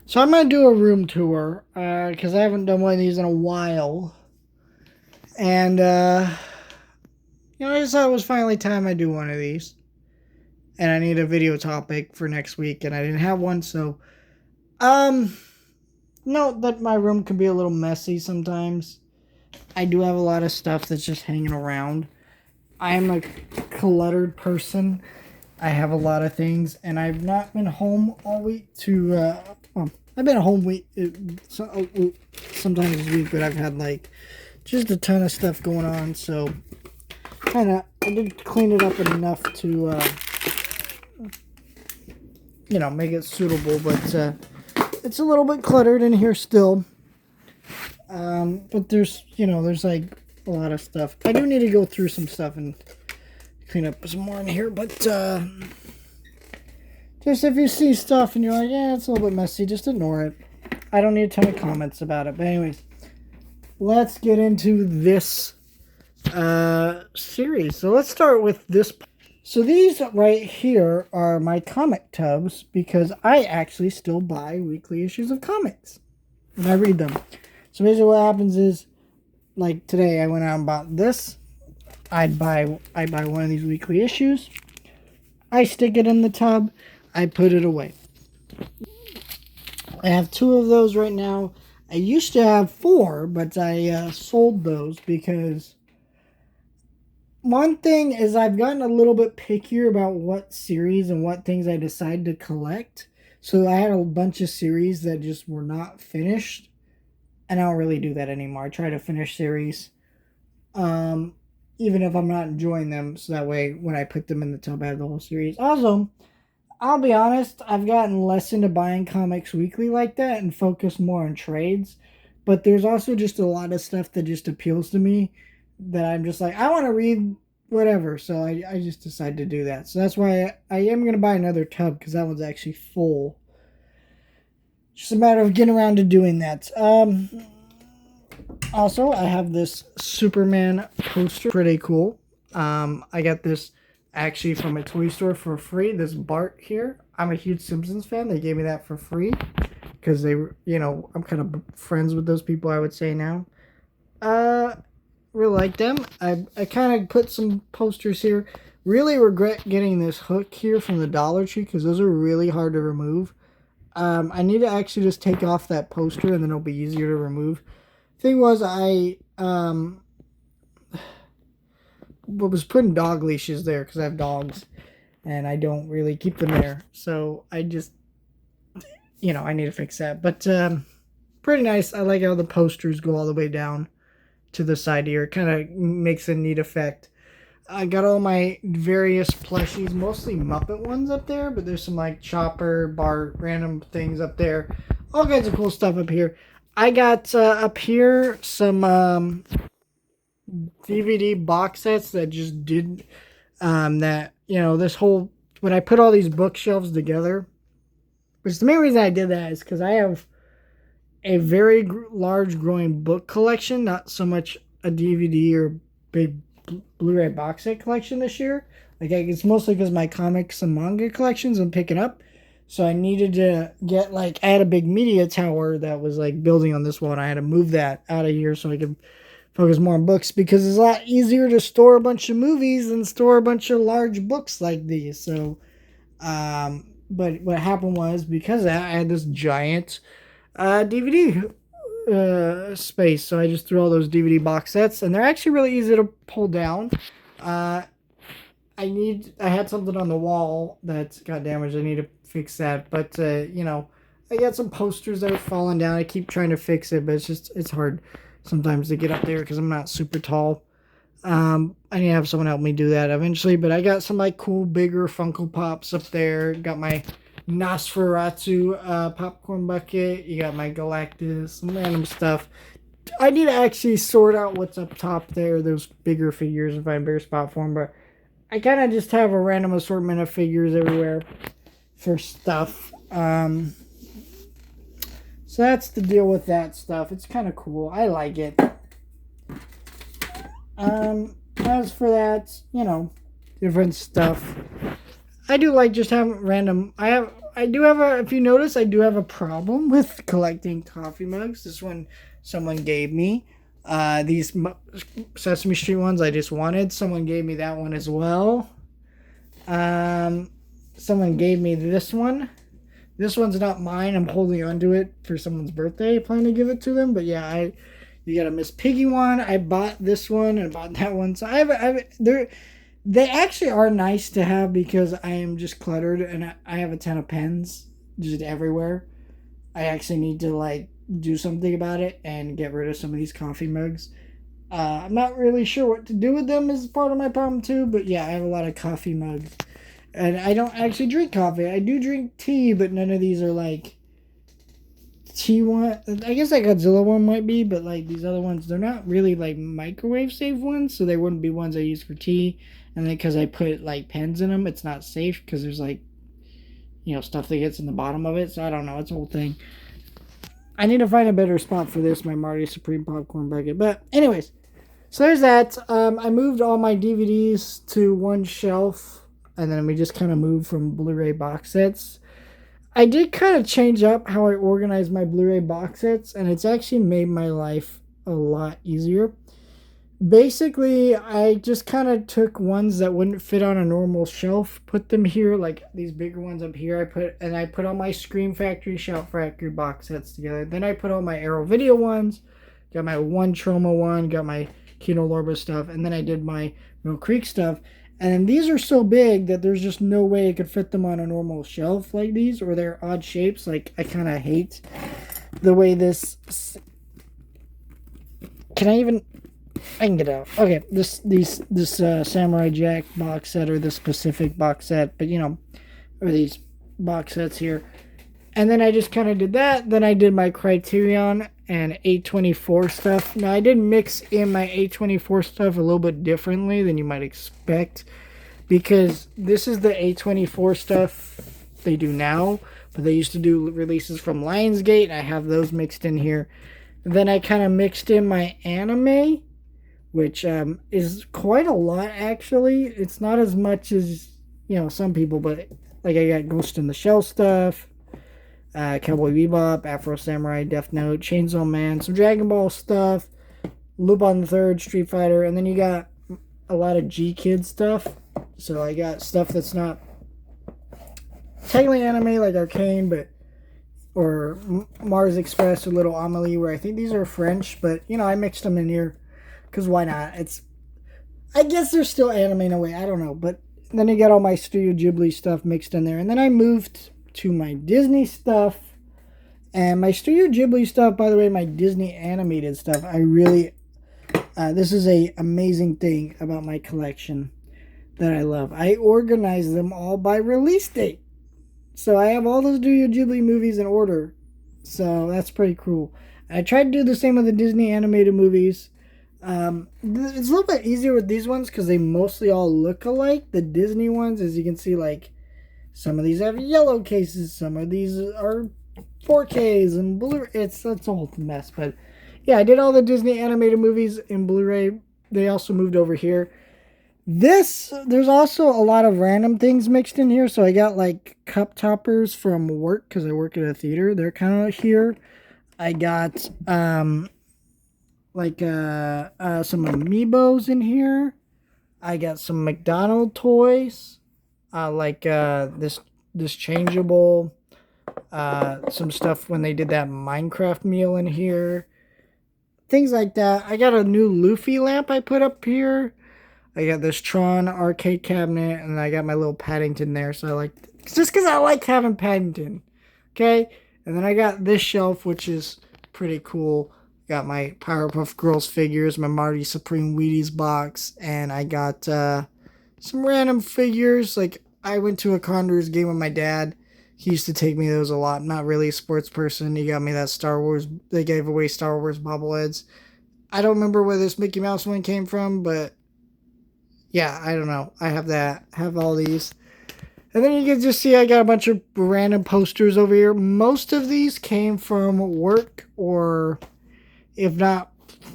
So I'm going to do a room tour because I haven't done one of these in a while. And, I just thought it was finally time I do one of these. And I need a video topic for next week, and I didn't have one, so, note that my room can be a little messy sometimes. I do have a lot of stuff that's just hanging around. I am a cluttered person. I have a lot of things, and I've not been home all week I've been home sometimes this week, but I've had, just a ton of stuff going on, so, I did clean it up enough to, make it suitable, but, it's a little bit cluttered in here still. But there's a lot of stuff. I do need to go through some stuff and clean up some more in here, but, just if you see stuff and you're like, yeah, it's a little bit messy, just ignore it. I don't need a ton of comments about it. But anyways, let's get into this series. So let's start with this. So these right here are my comic tubs because I actually still buy weekly issues of comics and I read them. So basically what happens is, like today I went out and bought this. I buy one of these weekly issues. I stick it in the tub. I put it away. I have 2 of those right now. I used to have 4, but I sold those because one thing is I've gotten a little bit pickier about what series and what things I decide to collect. So I had a bunch of series that just were not finished, and I don't really do that anymore. I try to finish series, even if I'm not enjoying them, so that way when I put them in the tub I have the whole series. Also, I'll be honest, I've gotten less into buying comics weekly like that and focus more on trades. But there's also just a lot of stuff that just appeals to me that I'm just like, I want to read whatever. So I just decided to do that. So that's why I am going to buy another tub because that one's actually full. Just a matter of getting around to doing that. Also, I have this Superman poster. Pretty cool. I got this actually from a toy store for free. This Bart here. I'm a huge Simpsons fan. They gave me that for free because they were, I'm kind of friends with those people, I would say now. Really like them. I kind of put some posters here. Really regret getting this hook here from the Dollar Tree because those are really hard to remove. I need to actually just take off that poster and then it'll be easier to remove. Thing was, I was putting dog leashes there because I have dogs and I don't really keep them there. So I just, I need to fix that. But pretty nice. I like how the posters go all the way down to the side here. It kind of makes a neat effect. I got all my various plushies, mostly Muppet ones up there, but there's some like Chopper, Bart, random things up there. All kinds of cool stuff up here. I got up here some DVD box sets that just did this whole, when I put all these bookshelves together, which the main reason I did that is because I have a very large growing book collection, not so much a DVD or big Blu-ray box set collection this year. It's mostly because my comics and manga collections I'm picking up. So I needed to I had a big media tower that was building on this one. I had to move that out of here so I could focus more on books because it's a lot easier to store a bunch of movies than store a bunch of large books like these. So, but what happened was because of that, I had this giant DVD space. So I just threw all those DVD box sets, and they're actually really easy to pull down. I had something on the wall that got damaged. I need to fix that. But I got some posters that are falling down. I keep trying to fix it, but it's hard sometimes to get up there because I'm not super tall. I need to have someone help me do that eventually. But I got some cool bigger Funko Pops up there. Got my Nosferatu popcorn bucket. You got my Galactus, some random stuff. I need to actually sort out what's up top there. Those bigger figures and find a bigger spot for them. But I kind of just have a random assortment of figures everywhere for stuff. So that's the deal with that stuff. It's kind of cool. I like it. As for that, different stuff. I do like just having random. I I do have a, if you notice, I do have a problem with collecting coffee mugs. This one someone gave me. These Sesame Street ones I just wanted. Someone gave me that one as well. Um, Someone gave me this one. This one's not mine. I'm holding onto it for someone's birthday. I plan to give it to them. But yeah, you got a Miss Piggy one. I bought this one and bought that one. So they actually are nice to have because I am just cluttered and I have a ton of pens just everywhere. I actually need to like do something about it and get rid of some of these coffee mugs. I'm not really sure what to do with them as part of my problem too, but yeah, I have a lot of coffee mugs. And I don't actually drink coffee. I do drink tea, but none of these are like tea one. I guess that Godzilla one might be, but like these other ones, they're not really like microwave safe ones, so they wouldn't be ones I use for tea. And then because I put like pens in them, it's not safe because there's like, stuff that gets in the bottom of it. So I don't know. It's a whole thing. I need to find a better spot for this, my Marty Supreme popcorn bucket. But anyways, so there's that. I moved all my DVDs to one shelf, and then we just kind of moved from Blu-ray box sets. I did kind of change up how I organize my Blu-ray box sets, and it's actually made my life a lot easier. Basically, I just kind of took ones that wouldn't fit on a normal shelf, put them here, like these bigger ones up here. I put all my Scream Factory, Shout Factory box sets together. Then I put all my Arrow Video ones, got my one Troma one, got my Kino Lorber stuff, and then I did my Mill Creek stuff. And these are so big that there's just no way I could fit them on a normal shelf like these, or they're odd shapes. Like, I kind of hate the way this... I can get out. Okay, this Samurai Jack box set, or this Pacific box set, but or these box sets here. And then I just kind of did that. Then I did my Criterion and A24 stuff. Now, I did mix in my A24 stuff a little bit differently than you might expect, because this is the A24 stuff they do now, but they used to do releases from Lionsgate, and I have those mixed in here. And then I kind of mixed in my anime, which is quite a lot, actually. It's not as much as, some people, but like I got Ghost in the Shell stuff, Cowboy Bebop, Afro Samurai, Death Note, Chainsaw Man, some Dragon Ball stuff, Lupin the Third, Street Fighter, and then you got a lot of G-Kid stuff. So I got stuff that's not technically anime like Arcane, or Mars Express or Little Amelie, where I think these are French, but I mixed them in here because why not? I guess they're still anime in a way. I don't know, but then you got all my Studio Ghibli stuff mixed in there, and then I moved to my Disney stuff. And my Studio Ghibli stuff, by the way, my Disney animated stuff, I really, this is a amazing thing about my collection that I love. I organize them all by release date. So I have all those Studio Ghibli movies in order. So that's pretty cool. I tried to do the same with the Disney animated movies. It's a little bit easier with these ones because they mostly all look alike. The Disney ones, as you can see, like, some of these have yellow cases, some of these are 4Ks and Blu-ray. It's a whole mess, but yeah, I did all the Disney animated movies in Blu-ray. They also moved over here. There's also a lot of random things mixed in here. So I got like cup toppers from work because I work at a theater. They're kind of here. I got some Amiibos in here. I got some McDonald's toys. This changeable, some stuff when they did that Minecraft meal in here, things like that. I got a new Luffy lamp I put up here. I got this Tron arcade cabinet, and I got my little Paddington there. So just because I like having Paddington, okay. And then I got this shelf, which is pretty cool. Got my Powerpuff Girls figures, my Marty Supreme Wheaties box, and I got some random figures. Like, I went to a Condors game with my dad. He used to take me those a lot. I'm not really a sports person. He got me that Star Wars. They gave away Star Wars bobbleheads. I don't remember where this Mickey Mouse one came from, but yeah, I don't know. I have that. I have all these. And then you can just see I got a bunch of random posters over here. Most of these came from work, or if not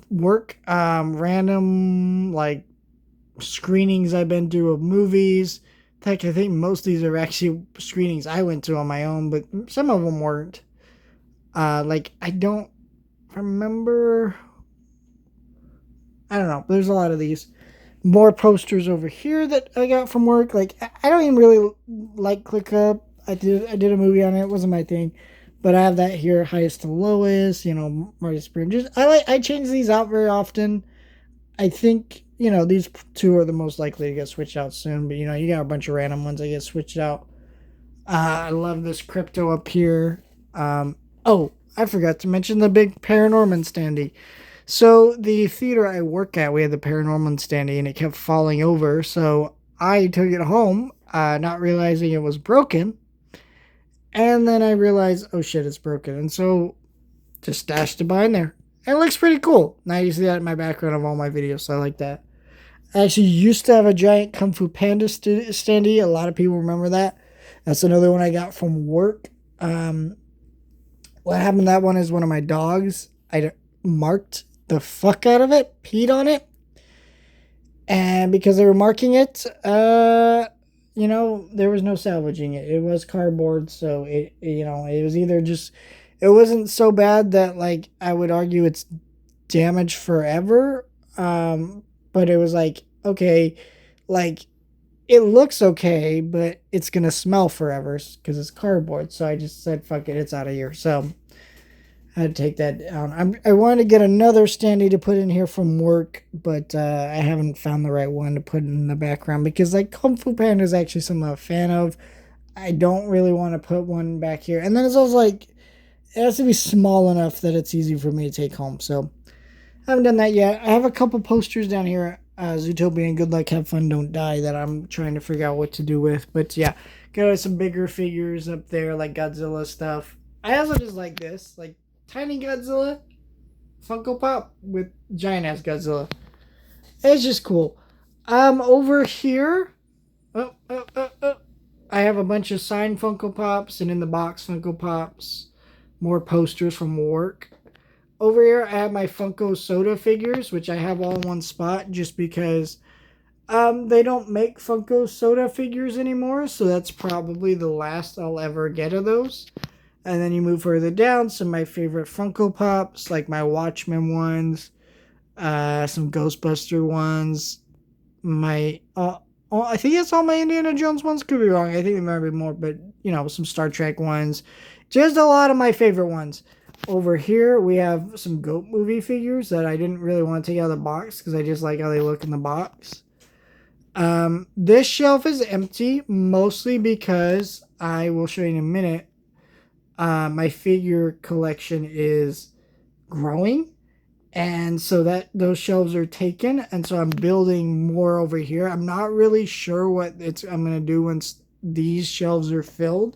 work, random like screenings I've been to of movies, heck, I think most of these are actually screenings I went to on my own, but some of them weren't. Like, I don't remember. I don't know. There's a lot of these. More posters over here that I got from work. Like, I don't even really like ClickUp. I did a movie on it. It wasn't my thing. But I have that here, highest to lowest, Marty Spring. I change these out very often. I think, these two are the most likely to get switched out soon. But, you got a bunch of random ones that get switched out. I love this crypto up here. Oh, I forgot to mention the big Paranorman standee. So the theater I work at, we had the Paranorman standee, and it kept falling over. So I took it home, not realizing it was broken. And then I realized, oh shit, it's broken. And so just stashed it behind there. And it looks pretty cool. Now you see that in my background of all my videos, so I like that. I actually used to have a giant Kung Fu Panda standee. A lot of people remember that. That's another one I got from work. What happened to that one is one of my dogs, I marked the fuck out of it, peed on it. And because they were marking it, there was no salvaging it. It was cardboard, so it was either just, it wasn't so bad that, like, I would argue it's damaged forever. But it was like, okay, like, it looks okay, but it's going to smell forever because it's cardboard. So I just said, fuck it, it's out of here. So I had to take that down. I wanted to get another standee to put in here from work, but I haven't found the right one to put in the background because, like, Kung Fu Panda is actually something I'm a fan of. I don't really want to put one back here. And then it's also like, it has to be small enough that it's easy for me to take home. So I haven't done that yet. I have a couple posters down here. Zootopia, Good Luck, Have Fun, Don't Die, that I'm trying to figure out what to do with. But yeah, got some bigger figures up there, like Godzilla stuff. I also just like this, like tiny Godzilla Funko Pop with giant ass Godzilla. It's just cool. Over here, I have a bunch of signed Funko Pops and in the box Funko Pops. More posters from work. Over here, I have my Funko Soda figures, which I have all in one spot just because they don't make Funko Soda figures anymore, so that's probably the last I'll ever get of those. And then you move further down, some of my favorite Funko Pops, like my Watchmen ones, some Ghostbuster ones, I think it's all my Indiana Jones ones, could be wrong, I think there might be more, but, some Star Trek ones, just a lot of my favorite ones. Over here, we have some Goat movie figures that I didn't really want to take out of the box because I just like how they look in the box. This shelf is empty, mostly because I will show you in a minute. My figure collection is growing, and so those shelves are taken, and so I'm building more over here. I'm not really sure what I'm going to do once these shelves are filled.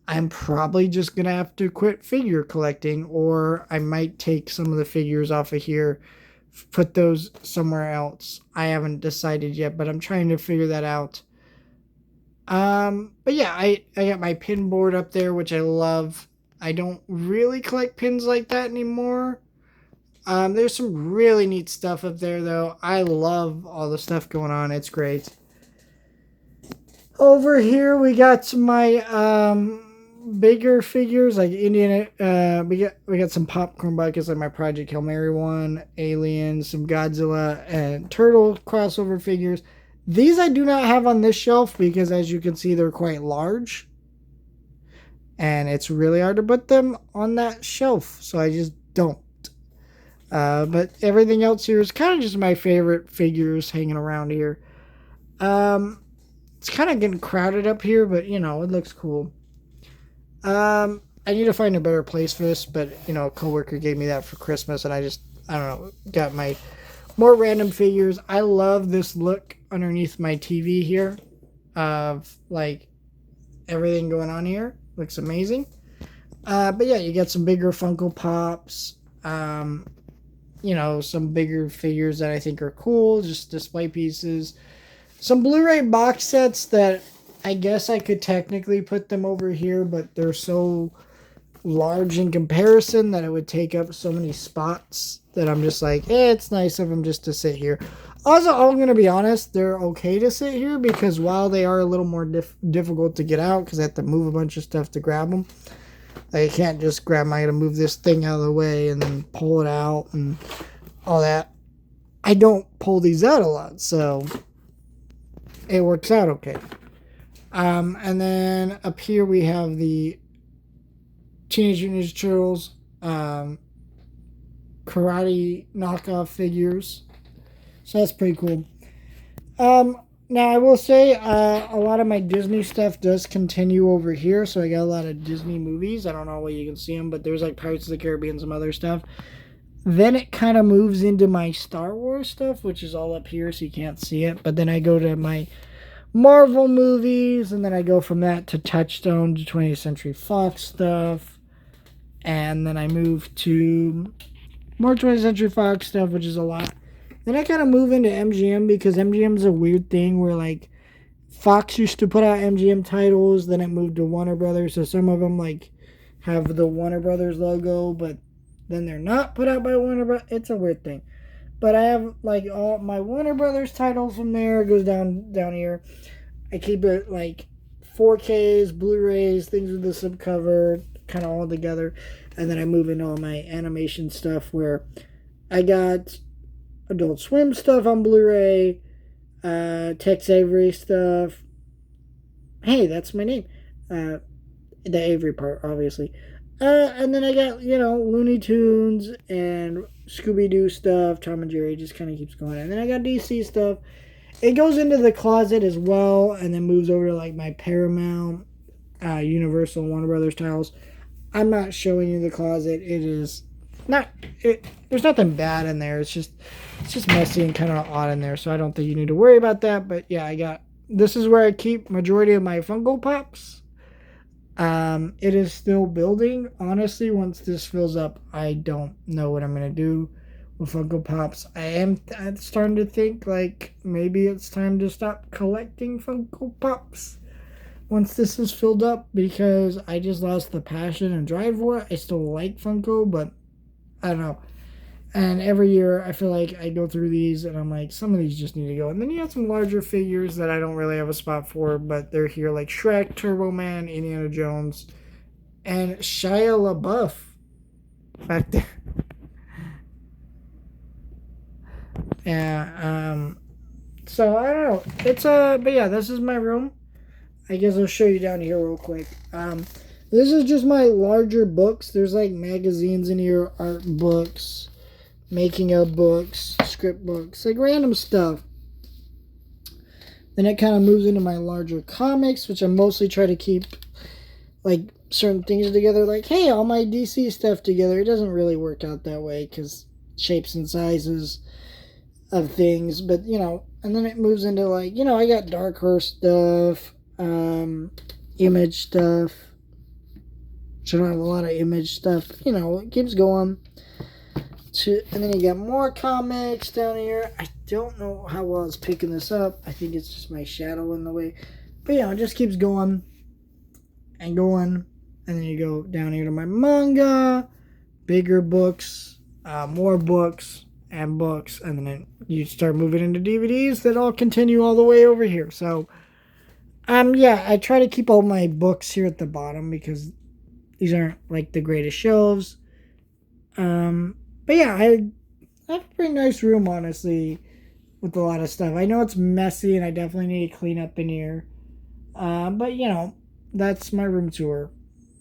I'm probably just going to have to quit figure collecting, or I might take some of the figures off of here, put those somewhere else. I haven't decided yet, but I'm trying to figure that out. But yeah, I got my pin board up there, which I love. I don't really collect pins like that anymore. There's some really neat stuff up there, though. I love all the stuff going on. It's great. Over here, we got my bigger figures like Indiana. We got some popcorn buckets like my Project Hail Mary one, Aliens, some Godzilla and Turtle crossover figures. These I do not have on this shelf because, as you can see, they're quite large, and it's really hard to put them on that shelf, so I just don't. But everything else here is kind of just my favorite figures hanging around here. It's kind of getting crowded up here, but it looks cool. I need to find a better place for this, but a coworker gave me that for Christmas, and I don't know, got my more random figures. I love this look underneath my TV here of like everything going on here. Looks amazing. But yeah, you got some bigger Funko Pops, some bigger figures that I think are cool, just display pieces. Some Blu-ray box sets that I guess I could technically put them over here, but they're so large in comparison that it would take up so many spots that I'm just like, it's nice of them just to sit here. Also, I'm going to be honest, they're okay to sit here because while they are a little more difficult to get out because I have to move a bunch of stuff to grab them, I can't just grab them. I got to move this thing out of the way and then pull it out and all that. I don't pull these out a lot, so it works out okay. And then up here we have the Teenage Mutant Ninja Turtles karate knockoff figures. So that's pretty cool. Now I will say a lot of my Disney stuff does continue over here. So I got a lot of Disney movies. I don't know where you can see them, but there's like Pirates of the Caribbean, some other stuff. Then it kind of moves into my Star Wars stuff, which is all up here, so you can't see it. But then I go to my Marvel movies, and then I go from that to Touchstone to 20th Century Fox stuff. And then I move to more 20th Century Fox stuff, which is a lot. Then I kind of move into MGM because MGM's a weird thing where, like, Fox used to put out MGM titles, then it moved to Warner Brothers. So some of them, like, have the Warner Brothers logo, but then they're not put out by Warner Brothers. It's a weird thing. But I have, like, all my Warner Brothers titles from there. It goes down here. I keep it, like, 4Ks, Blu-rays, things with the subcover, kind of all together. And then I move into all my animation stuff where I got Adult Swim stuff on Blu-ray, Tex Avery stuff. Hey, that's my name. The Avery part, obviously. And then I got, Looney Tunes and Scooby-Doo stuff. Tom and Jerry just kind of keeps going. And then I got DC stuff. It goes into the closet as well and then moves over to, like, my Paramount, Universal, Warner Brothers titles. I'm not showing you the closet. It is not... there's nothing bad in there. It's just messy and kind of odd in there. So I don't think you need to worry about that. But, yeah, this is where I keep majority of my Funko Pops. It is still building. Honestly, once this fills up, I don't know what I'm going to do with Funko Pops. I'm starting to think, like, maybe it's time to stop collecting Funko Pops once this is filled up because I just lost the passion and drive for it. I still like Funko, but I don't know. And every year, I feel like I go through these, and I'm like, some of these just need to go. And then you have some larger figures that I don't really have a spot for, but they're here, like Shrek, Turbo Man, Indiana Jones, and Shia LaBeouf back there. Yeah, so I don't know. It's, but yeah, this is my room. I guess I'll show you down here real quick. This is just my larger books. There's, like, magazines in here, art books, making of books, script books, like random stuff. Then it kind of moves into my larger comics, which I mostly try to keep, like, certain things together. Like, hey, all my DC stuff together. It doesn't really work out that way because shapes and sizes of things. But, and then it moves into, like, I got Dark Horse stuff, Image stuff. Which I don't have a lot of Image stuff. It keeps going. And then you got more comics down here. I don't know how well it's picking this up. I think it's just my shadow in the way. But it just keeps going and going. And then you go down here to my manga, bigger books, more books, and books. And then you start moving into DVDs that all continue all the way over here. So, I try to keep all my books here at the bottom because these aren't, like, the greatest shelves. But yeah, I have a pretty nice room, honestly, with a lot of stuff. I know it's messy, and I definitely need to clean up in here. But, that's my room tour.